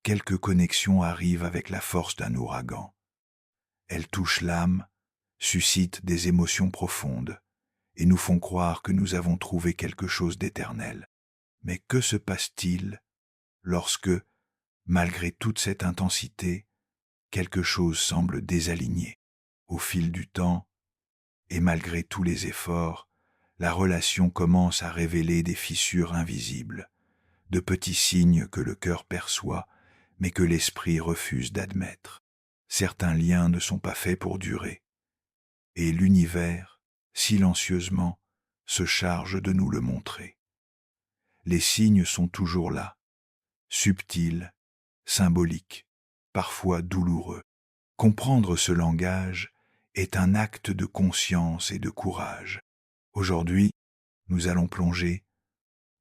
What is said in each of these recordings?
quelques connexions arrivent avec la force d'un ouragan. Elles touchent l'âme, suscitent des émotions profondes et nous font croire que nous avons trouvé quelque chose d'éternel. Mais que se passe-t-il lorsque, malgré toute cette intensité, quelque chose semble désaligné? Au fil du temps, et malgré tous les efforts, la relation commence à révéler des fissures invisibles, de petits signes que le cœur perçoit, mais que l'esprit refuse d'admettre. Certains liens ne sont pas faits pour durer, et l'univers, silencieusement, se charge de nous le montrer. Les signes sont toujours là, subtils, symboliques, parfois douloureux. Comprendre ce langage est un acte de conscience et de courage. Aujourd'hui, nous allons plonger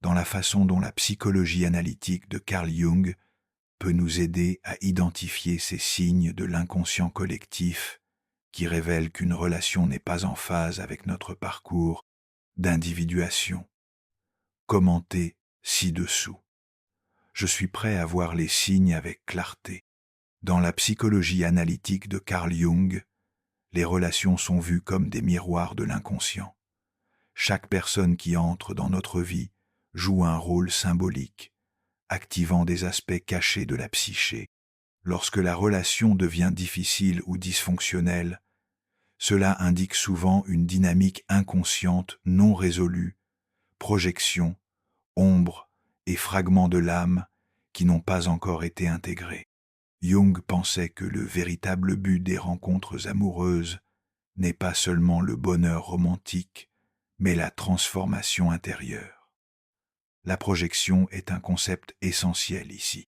dans la façon dont la psychologie analytique de Carl Jung peut nous aider à identifier ces signes de l'inconscient collectif qui révèlent qu'une relation n'est pas en phase avec notre parcours d'individuation. Commenté ci-dessous. Je suis prêt à voir les signes avec clarté. Dans la psychologie analytique de Carl Jung, les relations sont vues comme des miroirs de l'inconscient. Chaque personne qui entre dans notre vie joue un rôle symbolique, activant des aspects cachés de la psyché. Lorsque la relation devient difficile ou dysfonctionnelle, cela indique souvent une dynamique inconsciente non résolue, projection, ombre et fragments de l'âme qui n'ont pas encore été intégrés. Jung pensait que le véritable but des rencontres amoureuses n'est pas seulement le bonheur romantique, mais la transformation intérieure. La projection est un concept essentiel ici.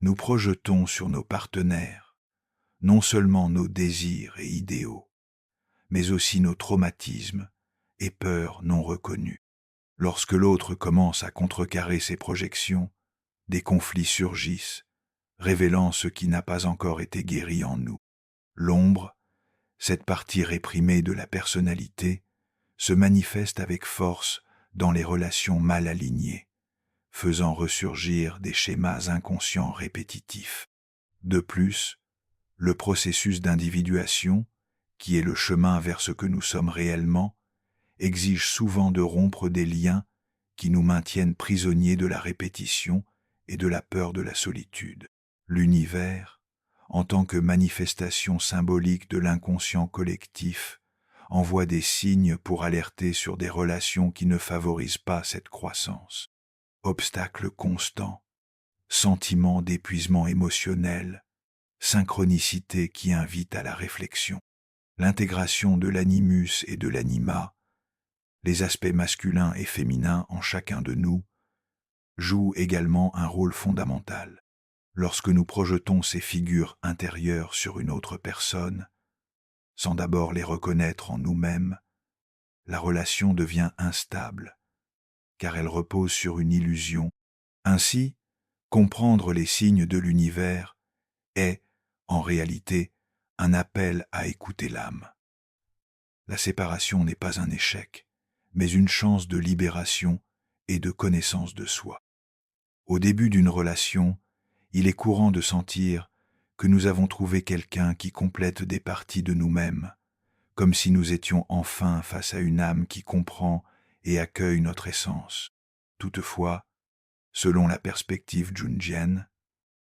Nous projetons sur nos partenaires non seulement nos désirs et idéaux, mais aussi nos traumatismes et peurs non reconnus. Lorsque l'autre commence à contrecarrer ces projections, des conflits surgissent, révélant ce qui n'a pas encore été guéri en nous. L'ombre, cette partie réprimée de la personnalité, se manifeste avec force dans les relations mal alignées, faisant ressurgir des schémas inconscients répétitifs. De plus, le processus d'individuation, qui est le chemin vers ce que nous sommes réellement, exige souvent de rompre des liens qui nous maintiennent prisonniers de la répétition et de la peur de la solitude. L'univers, en tant que manifestation symbolique de l'inconscient collectif, envoie des signes pour alerter sur des relations qui ne favorisent pas cette croissance. Obstacles constants, sentiment d'épuisement émotionnel, synchronicité qui invite à la réflexion. L'intégration de l'animus et de l'anima, les aspects masculins et féminins en chacun de nous, jouent également un rôle fondamental. Lorsque nous projetons ces figures intérieures sur une autre personne, sans d'abord les reconnaître en nous-mêmes, la relation devient instable, car elle repose sur une illusion. Ainsi, comprendre les signes de l'univers est, en réalité, un appel à écouter l'âme. La séparation n'est pas un échec, mais une chance de libération et de connaissance de soi. Au début d'une relation, il est courant de sentir que nous avons trouvé quelqu'un qui complète des parties de nous-mêmes, comme si nous étions enfin face à une âme qui comprend et accueille notre essence. Toutefois, selon la perspective jungienne,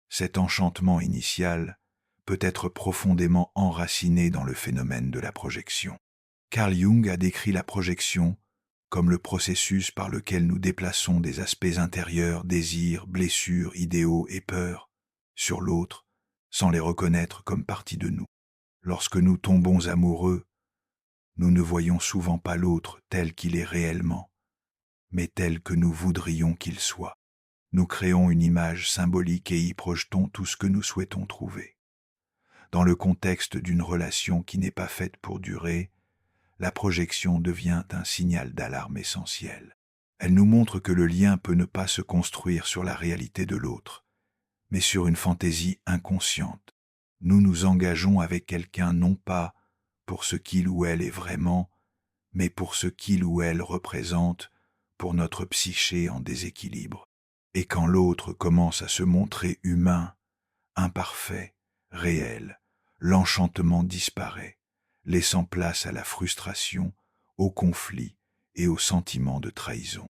cet enchantement initial peut être profondément enraciné dans le phénomène de la projection. Carl Jung a décrit la projection comme le processus par lequel nous déplaçons des aspects intérieurs, désirs, blessures, idéaux et peurs sur l'autre, sans les reconnaître comme partie de nous. Lorsque nous tombons amoureux, nous ne voyons souvent pas l'autre tel qu'il est réellement, mais tel que nous voudrions qu'il soit. Nous créons une image symbolique et y projetons tout ce que nous souhaitons trouver. Dans le contexte d'une relation qui n'est pas faite pour durer, la projection devient un signal d'alarme essentiel. Elle nous montre que le lien peut ne pas se construire sur la réalité de l'autre, mais sur une fantaisie inconsciente. Nous nous engageons avec quelqu'un non pas pour ce qu'il ou elle est vraiment, mais pour ce qu'il ou elle représente pour notre psyché en déséquilibre. Et quand l'autre commence à se montrer humain, imparfait, réel, l'enchantement disparaît, laissant place à la frustration, au conflit et au sentiment de trahison.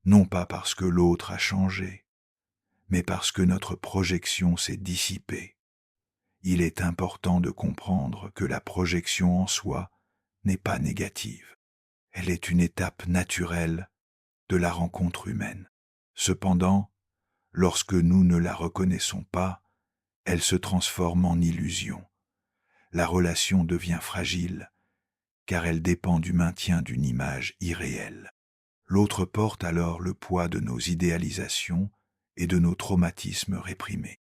Non pas parce que l'autre a changé, mais parce que notre projection s'est dissipée. Il est important de comprendre que la projection en soi n'est pas négative. Elle est une étape naturelle de la rencontre humaine. Cependant, lorsque nous ne la reconnaissons pas, elle se transforme en illusion. La relation devient fragile, car elle dépend du maintien d'une image irréelle. L'autre porte alors le poids de nos idéalisations et de nos traumatismes réprimés.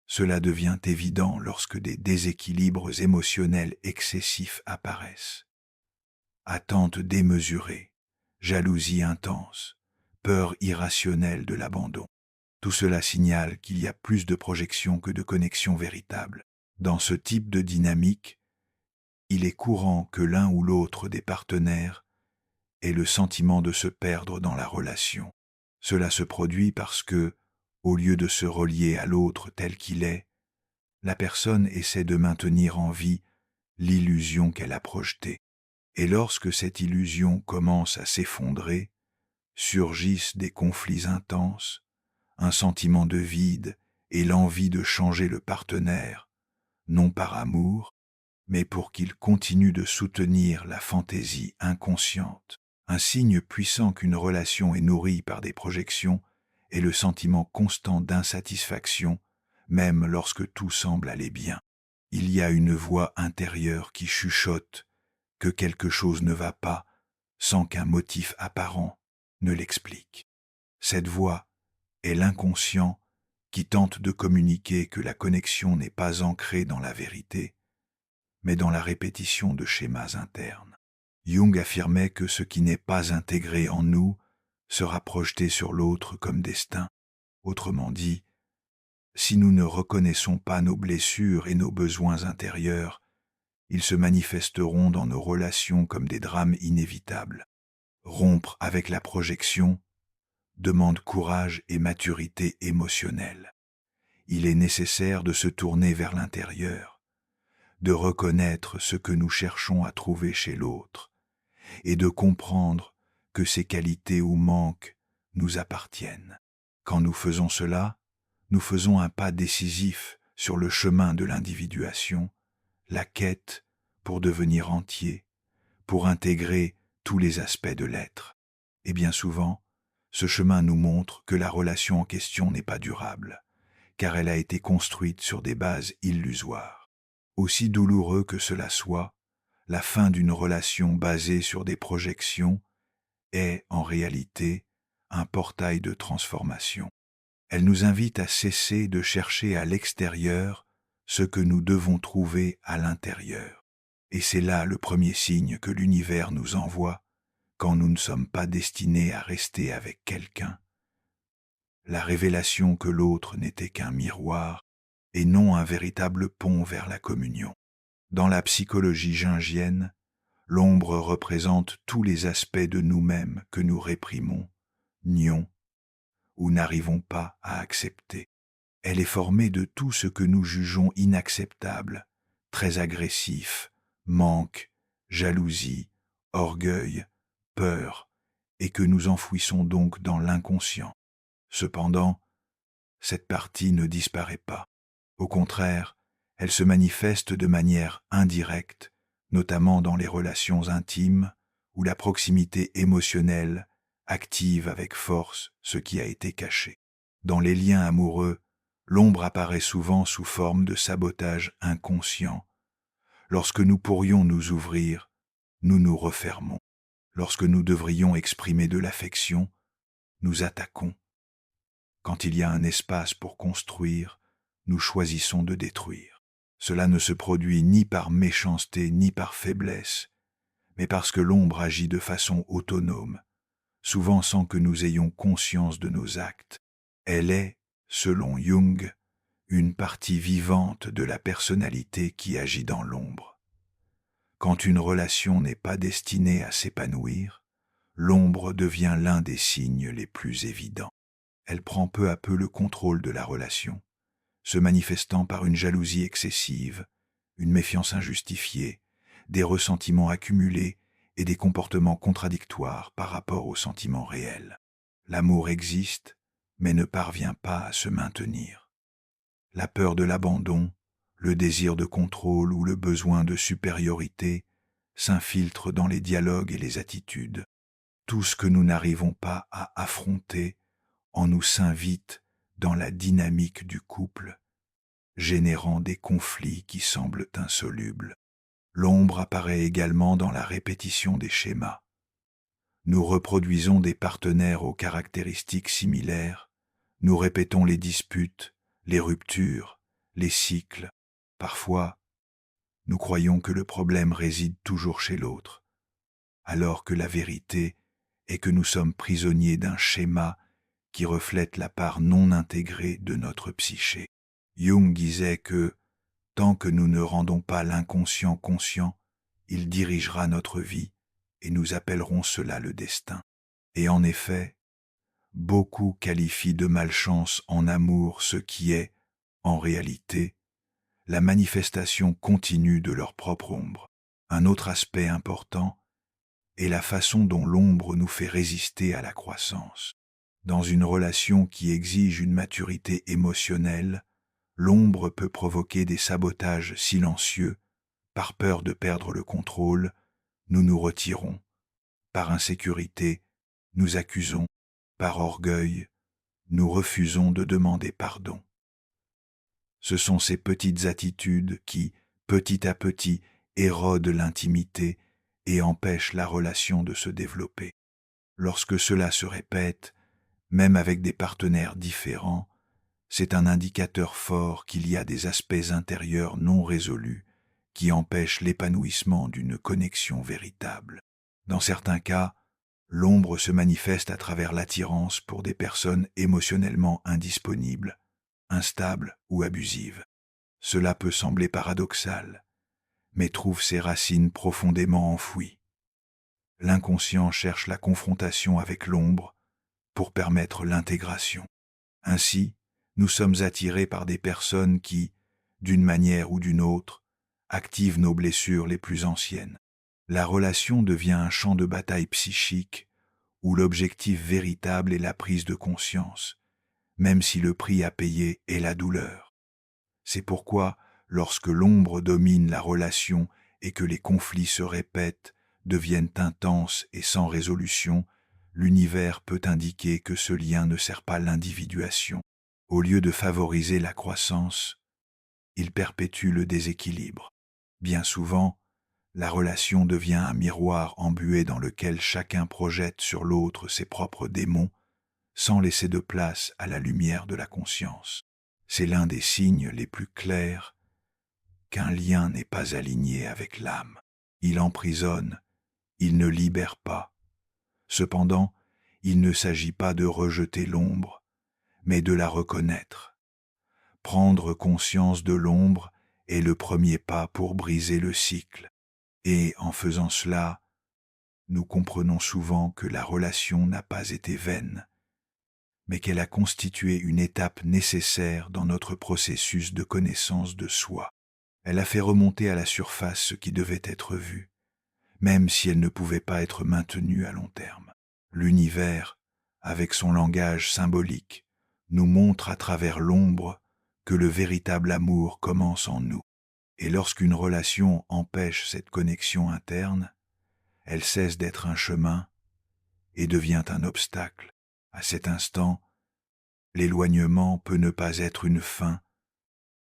Cela devient évident lorsque des déséquilibres émotionnels excessifs apparaissent. Attente démesurée, jalousie intense, peur irrationnelle de l'abandon. Tout cela signale qu'il y a plus de projection que de connexion véritable. Dans ce type de dynamique, il est courant que l'un ou l'autre des partenaires ait le sentiment de se perdre dans la relation. Cela se produit parce que, au lieu de se relier à l'autre tel qu'il est, la personne essaie de maintenir en vie l'illusion qu'elle a projetée. Et lorsque cette illusion commence à s'effondrer, surgissent des conflits intenses, un sentiment de vide et l'envie de changer le partenaire, non par amour, mais pour qu'il continue de soutenir la fantaisie inconsciente. Un signe puissant qu'une relation est nourrie par des projections est le sentiment constant d'insatisfaction, même lorsque tout semble aller bien. Il y a une voix intérieure qui chuchote que quelque chose ne va pas sans qu'un motif apparent ne l'explique. Cette voix est l'inconscient qui tente de communiquer que la connexion n'est pas ancrée dans la vérité, mais dans la répétition de schémas internes. Jung affirmait que ce qui n'est pas intégré en nous sera projeté sur l'autre comme destin. Autrement dit, si nous ne reconnaissons pas nos blessures et nos besoins intérieurs, ils se manifesteront dans nos relations comme des drames inévitables. Rompre avec la projection demande courage et maturité émotionnelle. Il est nécessaire de se tourner vers l'intérieur, de reconnaître ce que nous cherchons à trouver chez l'autre, et de comprendre que ces qualités ou manques nous appartiennent. Quand nous faisons cela, nous faisons un pas décisif sur le chemin de l'individuation, la quête pour devenir entier, pour intégrer tous les aspects de l'être. Et bien souvent, ce chemin nous montre que la relation en question n'est pas durable, car elle a été construite sur des bases illusoires. Aussi douloureux que cela soit, la fin d'une relation basée sur des projections est, en réalité, un portail de transformation. Elle nous invite à cesser de chercher à l'extérieur ce que nous devons trouver à l'intérieur. Et c'est là le premier signe que l'univers nous envoie quand nous ne sommes pas destinés à rester avec quelqu'un. La révélation que l'autre n'était qu'un miroir et non un véritable pont vers la communion. Dans la psychologie jungienne, l'ombre représente tous les aspects de nous-mêmes que nous réprimons, nions ou n'arrivons pas à accepter. Elle est formée de tout ce que nous jugeons inacceptable, très agressif, manque, jalousie, orgueil, peur, et que nous enfouissons donc dans l'inconscient. Cependant, cette partie ne disparaît pas. Au contraire, elle se manifeste de manière indirecte, notamment dans les relations intimes, où la proximité émotionnelle active avec force ce qui a été caché. Dans les liens amoureux, l'ombre apparaît souvent sous forme de sabotage inconscient. Lorsque nous pourrions nous ouvrir, nous nous refermons. Lorsque nous devrions exprimer de l'affection, nous attaquons. Quand il y a un espace pour construire, nous choisissons de détruire. Cela ne se produit ni par méchanceté ni par faiblesse, mais parce que l'ombre agit de façon autonome, souvent sans que nous ayons conscience de nos actes. Elle est, selon Jung, une partie vivante de la personnalité qui agit dans l'ombre. Quand une relation n'est pas destinée à s'épanouir, l'ombre devient l'un des signes les plus évidents. Elle prend peu à peu le contrôle de la relation, se manifestant par une jalousie excessive, une méfiance injustifiée, des ressentiments accumulés et des comportements contradictoires par rapport aux sentiments réels. L'amour existe, mais ne parvient pas à se maintenir. La peur de l'abandon, le désir de contrôle ou le besoin de supériorité s'infiltrent dans les dialogues et les attitudes. Tout ce que nous n'arrivons pas à affronter en nous s'invite dans la dynamique du couple, générant des conflits qui semblent insolubles. L'ombre apparaît également dans la répétition des schémas. Nous reproduisons des partenaires aux caractéristiques similaires, nous répétons les disputes, les ruptures, les cycles. Parfois, nous croyons que le problème réside toujours chez l'autre, alors que la vérité est que nous sommes prisonniers d'un schéma qui reflète la part non intégrée de notre psyché. Jung disait que, tant que nous ne rendons pas l'inconscient conscient, il dirigera notre vie, et nous appellerons cela le destin. Et en effet, beaucoup qualifient de malchance en amour ce qui est, en réalité, la manifestation continue de leur propre ombre. Un autre aspect important est la façon dont l'ombre nous fait résister à la croissance. Dans une relation qui exige une maturité émotionnelle, l'ombre peut provoquer des sabotages silencieux. Par peur de perdre le contrôle, nous nous retirons. Par insécurité, nous accusons. Par orgueil, nous refusons de demander pardon. Ce sont ces petites attitudes qui, petit à petit, érodent l'intimité et empêchent la relation de se développer. Lorsque cela se répète, même avec des partenaires différents, c'est un indicateur fort qu'il y a des aspects intérieurs non résolus qui empêchent l'épanouissement d'une connexion véritable. Dans certains cas, l'ombre se manifeste à travers l'attirance pour des personnes émotionnellement indisponibles, instables ou abusives. Cela peut sembler paradoxal, mais trouve ses racines profondément enfouies. L'inconscient cherche la confrontation avec l'ombre pour permettre l'intégration. Ainsi, nous sommes attirés par des personnes qui, d'une manière ou d'une autre, activent nos blessures les plus anciennes. La relation devient un champ de bataille psychique où l'objectif véritable est la prise de conscience, même si le prix à payer est la douleur. C'est pourquoi, lorsque l'ombre domine la relation et que les conflits se répètent, deviennent intenses et sans résolution, l'univers peut indiquer que ce lien ne sert pas l'individuation. Au lieu de favoriser la croissance, il perpétue le déséquilibre. Bien souvent, la relation devient un miroir embué dans lequel chacun projette sur l'autre ses propres démons, sans laisser de place à la lumière de la conscience. C'est l'un des signes les plus clairs qu'un lien n'est pas aligné avec l'âme. Il emprisonne, il ne libère pas. Cependant, il ne s'agit pas de rejeter l'ombre, mais de la reconnaître. Prendre conscience de l'ombre est le premier pas pour briser le cycle. Et en faisant cela, nous comprenons souvent que la relation n'a pas été vaine, mais qu'elle a constitué une étape nécessaire dans notre processus de connaissance de soi. Elle a fait remonter à la surface ce qui devait être vu, même si elle ne pouvait pas être maintenue à long terme. L'univers, avec son langage symbolique, nous montre à travers l'ombre que le véritable amour commence en nous. Et lorsqu'une relation empêche cette connexion interne, elle cesse d'être un chemin et devient un obstacle. À cet instant, l'éloignement peut ne pas être une fin,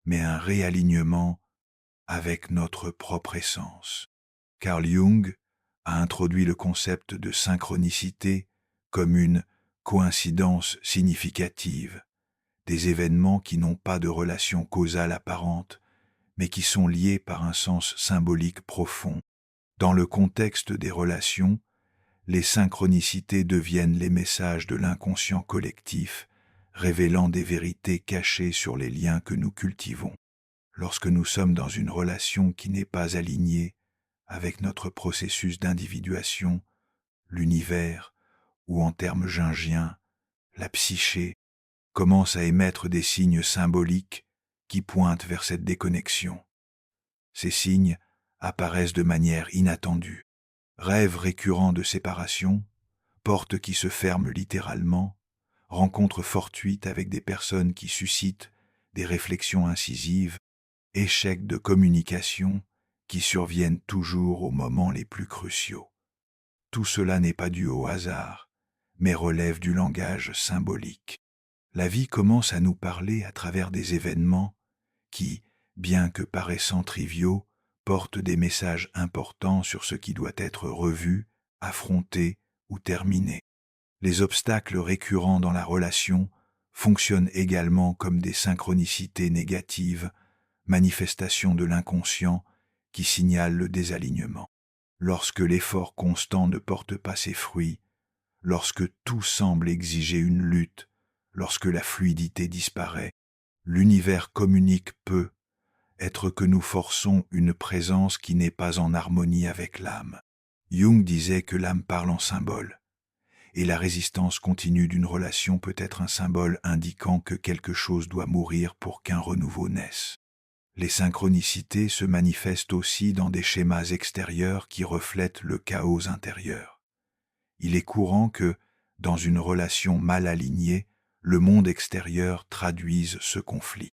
mais un réalignement avec notre propre essence. Carl Jung a introduit le concept de synchronicité comme une coïncidence significative, des événements qui n'ont pas de relation causale apparente, mais qui sont liés par un sens symbolique profond. Dans le contexte des relations, les synchronicités deviennent les messages de l'inconscient collectif, révélant des vérités cachées sur les liens que nous cultivons. Lorsque nous sommes dans une relation qui n'est pas alignée avec notre processus d'individuation, l'univers, ou en termes jungiens, la psyché, commence à émettre des signes symboliques qui pointent vers cette déconnexion. Ces signes apparaissent de manière inattendue. Rêves récurrents de séparation, portes qui se ferment littéralement, rencontres fortuites avec des personnes qui suscitent des réflexions incisives, échecs de communication qui surviennent toujours aux moments les plus cruciaux. Tout cela n'est pas dû au hasard, mais relève du langage symbolique. La vie commence à nous parler à travers des événements qui, bien que paraissant triviaux, portent des messages importants sur ce qui doit être revu, affronté ou terminé. Les obstacles récurrents dans la relation fonctionnent également comme des synchronicités négatives, manifestations de l'inconscient qui signalent le désalignement. Lorsque l'effort constant ne porte pas ses fruits, lorsque tout semble exiger une lutte, lorsque la fluidité disparaît, l'univers communique peu, être que nous forçons une présence qui n'est pas en harmonie avec l'âme. Jung disait que l'âme parle en symbole, et la résistance continue d'une relation peut être un symbole indiquant que quelque chose doit mourir pour qu'un renouveau naisse. Les synchronicités se manifestent aussi dans des schémas extérieurs qui reflètent le chaos intérieur. Il est courant que, dans une relation mal alignée, le monde extérieur traduise ce conflit.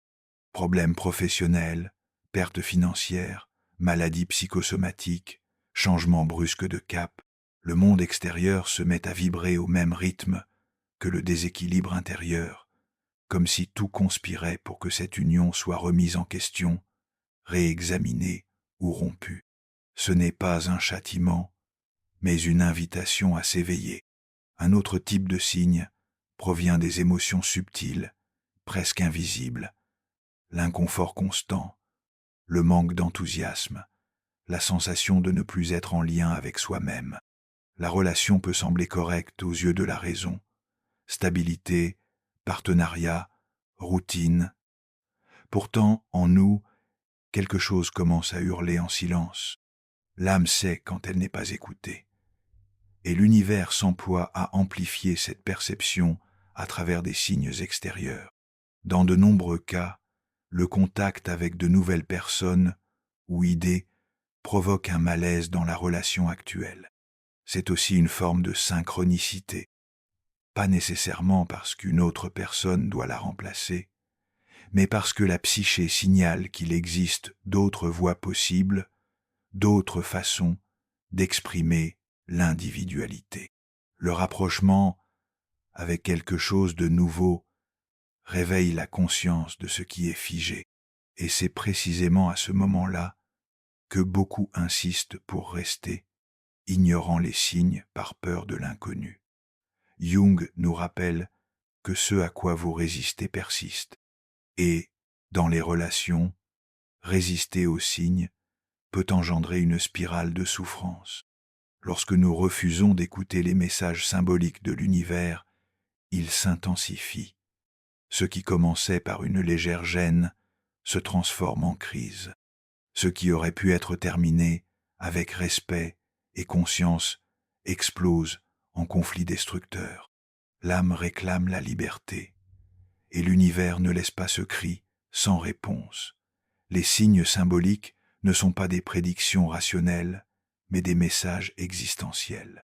Problèmes professionnels, pertes financières, maladies psychosomatiques, changements brusques de cap, le monde extérieur se met à vibrer au même rythme que le déséquilibre intérieur, comme si tout conspirait pour que cette union soit remise en question, réexaminée ou rompue. Ce n'est pas un châtiment, mais une invitation à s'éveiller. Un autre type de signe provient des émotions subtiles, presque invisibles, l'inconfort constant, le manque d'enthousiasme, la sensation de ne plus être en lien avec soi-même. La relation peut sembler correcte aux yeux de la raison. Stabilité, partenariat, routine. Pourtant, en nous, quelque chose commence à hurler en silence. L'âme sait quand elle n'est pas écoutée. Et l'univers s'emploie à amplifier cette perception à travers des signes extérieurs. Dans de nombreux cas, le contact avec de nouvelles personnes ou idées provoque un malaise dans la relation actuelle. C'est aussi une forme de synchronicité, pas nécessairement parce qu'une autre personne doit la remplacer, mais parce que la psyché signale qu'il existe d'autres voies possibles, d'autres façons d'exprimer l'individualité. Le rapprochement avec quelque chose de nouveau réveille la conscience de ce qui est figé, et c'est précisément à ce moment-là que beaucoup insistent pour rester, ignorant les signes par peur de l'inconnu. Jung nous rappelle que ce à quoi vous résistez persiste, et, dans les relations, résister aux signes peut engendrer une spirale de souffrance. Lorsque nous refusons d'écouter les messages symboliques de l'univers, ils s'intensifient. Ce qui commençait par une légère gêne se transforme en crise. Ce qui aurait pu être terminé avec respect et conscience explose en conflit destructeur. L'âme réclame la liberté, et l'univers ne laisse pas ce cri sans réponse. Les signes symboliques ne sont pas des prédictions rationnelles, mais des messages existentiels.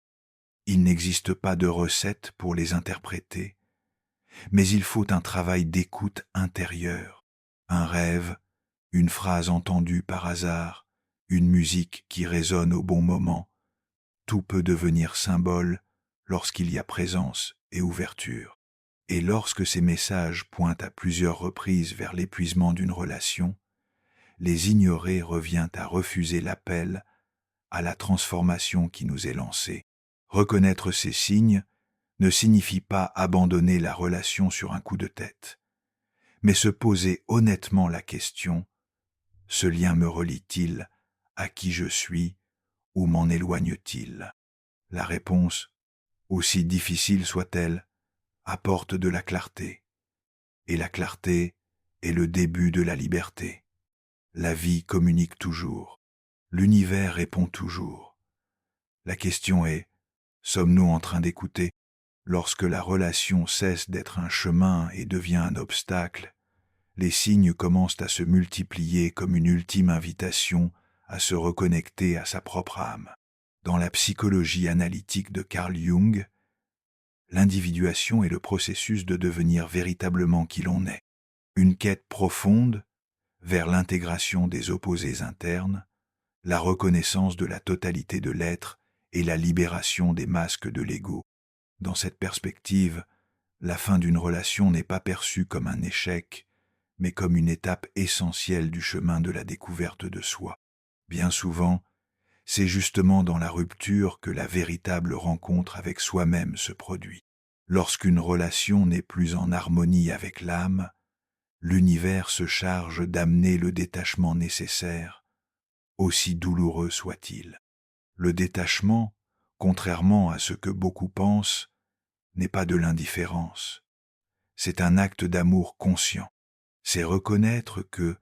Il n'existe pas de recette pour les interpréter, mais il faut un travail d'écoute intérieure, un rêve, une phrase entendue par hasard, une musique qui résonne au bon moment. Tout peut devenir symbole lorsqu'il y a présence et ouverture. Et lorsque ces messages pointent à plusieurs reprises vers l'épuisement d'une relation, les ignorer revient à refuser l'appel à la transformation qui nous est lancée. Reconnaître ces signes ne signifie pas abandonner la relation sur un coup de tête, mais se poser honnêtement la question: ce lien me relie-t-il à qui je suis ou m'en éloigne-t-il? La réponse, aussi difficile soit-elle, apporte de la clarté, et la clarté est le début de la liberté. La vie communique toujours, l'univers répond toujours. La question est: sommes-nous en train d'écouter? Lorsque la relation cesse d'être un chemin et devient un obstacle, les signes commencent à se multiplier comme une ultime invitation à se reconnecter à sa propre âme. Dans la psychologie analytique de Carl Jung, l'individuation est le processus de devenir véritablement qui l'on est. Une quête profonde vers l'intégration des opposés internes, la reconnaissance de la totalité de l'être et la libération des masques de l'ego. Dans cette perspective, la fin d'une relation n'est pas perçue comme un échec, mais comme une étape essentielle du chemin de la découverte de soi. Bien souvent, c'est justement dans la rupture que la véritable rencontre avec soi-même se produit. Lorsqu'une relation n'est plus en harmonie avec l'âme, l'univers se charge d'amener le détachement nécessaire, aussi douloureux soit-il. Le détachement, contrairement à ce que beaucoup pensent, n'est pas de l'indifférence. C'est un acte d'amour conscient. C'est reconnaître que,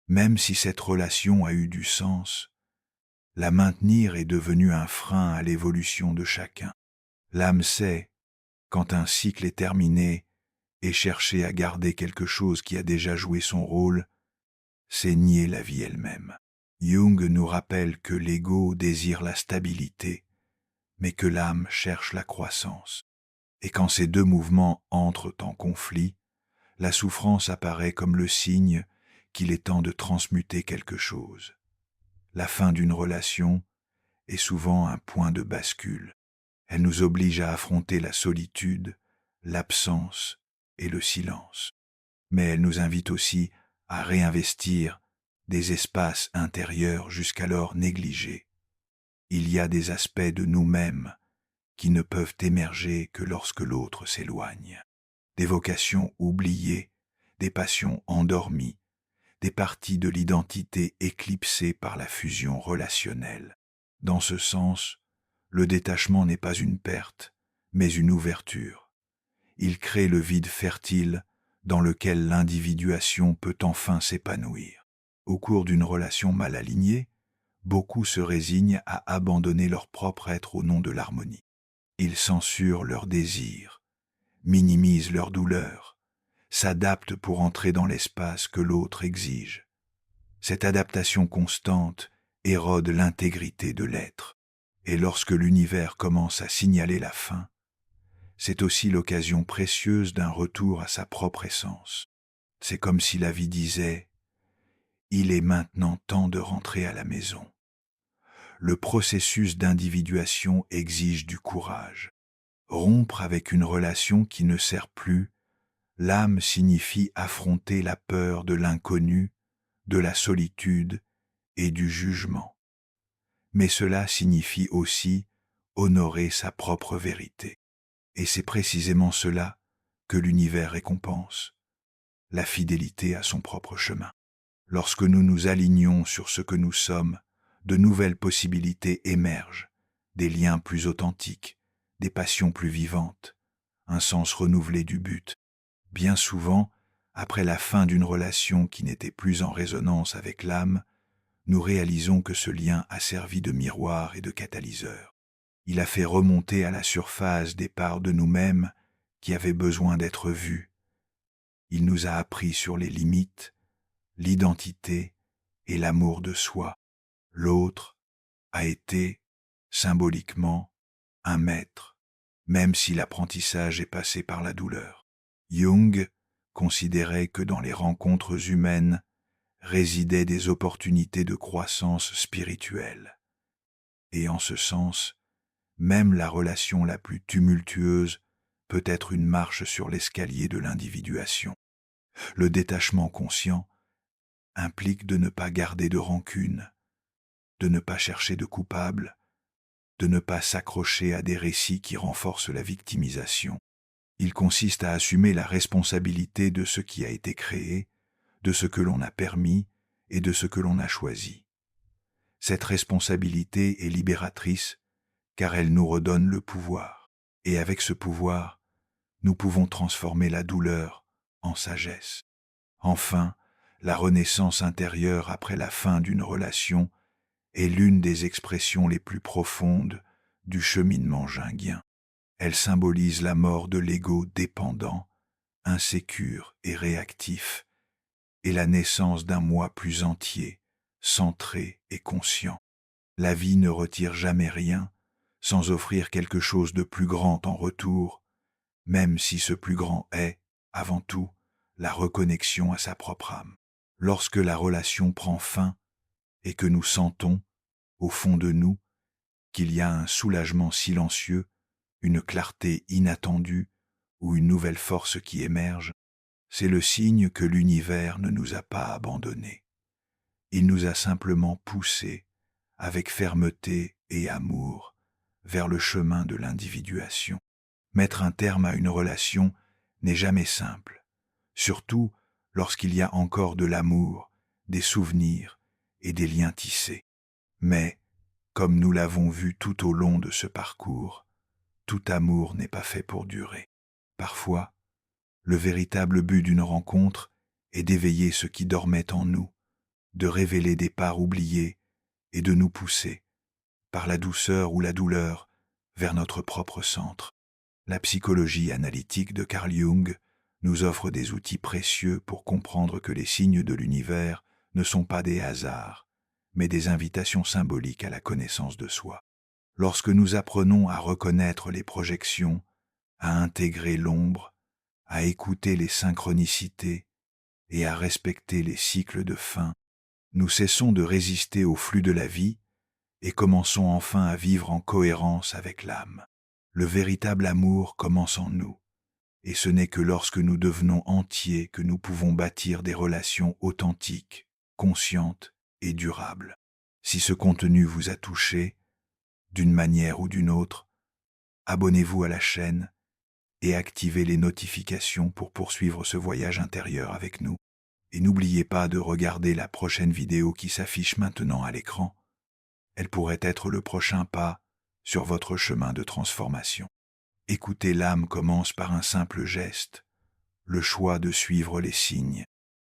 même si cette relation a eu du sens, la maintenir est devenu un frein à l'évolution de chacun. L'âme sait, quand un cycle est terminé, et chercher à garder quelque chose qui a déjà joué son rôle, c'est nier la vie elle-même. Jung nous rappelle que l'ego désire la stabilité, mais que l'âme cherche la croissance. Et quand ces deux mouvements entrent en conflit, la souffrance apparaît comme le signe qu'il est temps de transmuter quelque chose. La fin d'une relation est souvent un point de bascule. Elle nous oblige à affronter la solitude, l'absence et le silence. Mais elle nous invite aussi à réinvestir des espaces intérieurs jusqu'alors négligés. Il y a des aspects de nous-mêmes qui ne peuvent émerger que lorsque l'autre s'éloigne. Des vocations oubliées, des passions endormies, des parties de l'identité éclipsées par la fusion relationnelle. Dans ce sens, le détachement n'est pas une perte, mais une ouverture. Il crée le vide fertile dans lequel l'individuation peut enfin s'épanouir. Au cours d'une relation mal alignée, beaucoup se résignent à abandonner leur propre être au nom de l'harmonie. Ils censurent leurs désirs, minimisent leurs douleurs, s'adaptent pour entrer dans l'espace que l'autre exige. Cette adaptation constante érode l'intégrité de l'être. Et lorsque l'univers commence à signaler la fin, c'est aussi l'occasion précieuse d'un retour à sa propre essence. C'est comme si la vie disait « Il est maintenant temps de rentrer à la maison ». Le processus d'individuation exige du courage. Rompre avec une relation qui ne sert plus, l'âme signifie affronter la peur de l'inconnu, de la solitude et du jugement. Mais cela signifie aussi honorer sa propre vérité. Et c'est précisément cela que l'univers récompense, la fidélité à son propre chemin. Lorsque nous nous alignons sur ce que nous sommes, de nouvelles possibilités émergent, des liens plus authentiques, des passions plus vivantes, un sens renouvelé du but. Bien souvent, après la fin d'une relation qui n'était plus en résonance avec l'âme, nous réalisons que ce lien a servi de miroir et de catalyseur. Il a fait remonter à la surface des parts de nous-mêmes qui avaient besoin d'être vues. Il nous a appris sur les limites, l'identité et l'amour de soi. L'autre a été, symboliquement, un maître, même si l'apprentissage est passé par la douleur. Jung considérait que dans les rencontres humaines résidaient des opportunités de croissance spirituelle. Et en ce sens, même la relation la plus tumultueuse peut être une marche sur l'escalier de l'individuation. Le détachement conscient implique de ne pas garder de rancune, de ne pas chercher de coupable, de ne pas s'accrocher à des récits qui renforcent la victimisation. Il consiste à assumer la responsabilité de ce qui a été créé, de ce que l'on a permis et de ce que l'on a choisi. Cette responsabilité est libératrice car elle nous redonne le pouvoir. Et avec ce pouvoir, nous pouvons transformer la douleur en sagesse. Enfin, la renaissance intérieure après la fin d'une relation est l'une des expressions les plus profondes du cheminement jungien. Elle symbolise la mort de l'ego dépendant, insécure et réactif, et la naissance d'un moi plus entier, centré et conscient. La vie ne retire jamais rien sans offrir quelque chose de plus grand en retour, même si ce plus grand est, avant tout, la reconnexion à sa propre âme. Lorsque la relation prend fin et que nous sentons, au fond de nous, qu'il y a un soulagement silencieux, une clarté inattendue ou une nouvelle force qui émerge, c'est le signe que l'univers ne nous a pas abandonnés. Il nous a simplement poussés, avec fermeté et amour, vers le chemin de l'individuation. Mettre un terme à une relation n'est jamais simple, surtout lorsqu'il y a encore de l'amour, des souvenirs et des liens tissés. Mais, comme nous l'avons vu tout au long de ce parcours, tout amour n'est pas fait pour durer. Parfois, le véritable but d'une rencontre est d'éveiller ce qui dormait en nous, de révéler des parts oubliées et de nous pousser, par la douceur ou la douleur, vers notre propre centre. La psychologie analytique de Carl Jung nous offre des outils précieux pour comprendre que les signes de l'univers ne sont pas des hasards, mais des invitations symboliques à la connaissance de soi. Lorsque nous apprenons à reconnaître les projections, à intégrer l'ombre, à écouter les synchronicités et à respecter les cycles de fin, nous cessons de résister au flux de la vie et commençons enfin à vivre en cohérence avec l'âme. Le véritable amour commence en nous, et ce n'est que lorsque nous devenons entiers que nous pouvons bâtir des relations authentiques, conscientes et durables. Si ce contenu vous a touché, d'une manière ou d'une autre, abonnez-vous à la chaîne et activez les notifications pour poursuivre ce voyage intérieur avec nous. Et n'oubliez pas de regarder la prochaine vidéo qui s'affiche maintenant à l'écran. Elle pourrait être le prochain pas sur votre chemin de transformation. Écouter l'âme commence par un simple geste, le choix de suivre les signes.